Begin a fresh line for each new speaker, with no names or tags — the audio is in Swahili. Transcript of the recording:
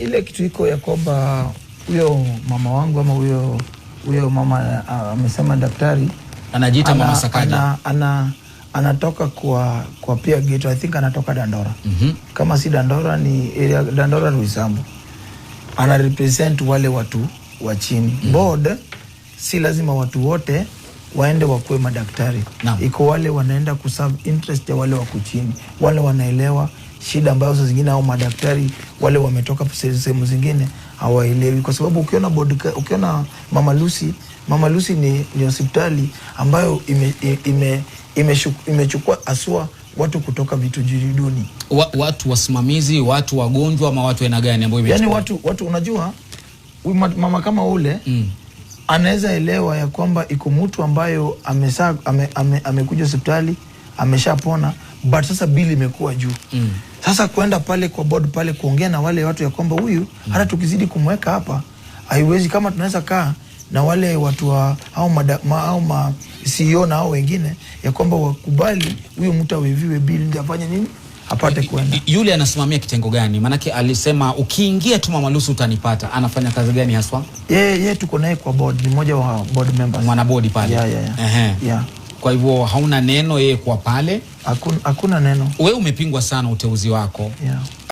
ile kitu iko ya kwamba huyo mama wangu ama huyo mama amesema daktari
anajiita Mama Sakaja
anatoka kwa Pia Gate. I think anatoka Dandora. Kama si Dandora ni area Dandora Ruisambu. Ana represent wale watu wa chini. Board si lazima watu wote waende wakuwe madaktari. Iko wale wanaenda kuserve interest ya wale wako chini. Wale wanaelewa shida ambazo zingine au madaktari wale wametoka sehemu zingine hawaelewi, kwa sababu ukiona Mama Lucy ni hospitali ambayo imechukua aswa watu kutoka vitu duni.
Watu wasimamizi, watu wagonjwa ama watu aina gani ambao imechukua?
Yani watu unajua mama kama ule anaweza elewa ya kwamba iko mtu ambayo amekuja hospitali ameshapona, but sasa bili imekuwa juu. Sasa kwenda pale kwa board pale kuongea na wale watu ya kwamba huyu hata tukizidi kumweka hapa haiwezi, kama tunaweza kaa na wale watu wa au CEO na hao wengine ya kwamba wakubali huyu mtu aweviwe bili ndio afanye nini apate kwenda.
Yule anasimamia kitengo gani? Manake alisema ukiingia tu Mama Lucy utanipata. Anafanya kazi gani haswa?
Yeye tuko naye kwa board, ni mmoja wa board members.
Mwana board pale.
Yeah.
Kwa hivyo hauna neno yeye kwa pale?
Hakuna neno.
Wewe umepingwa sana uteuzi wako.
Yeah.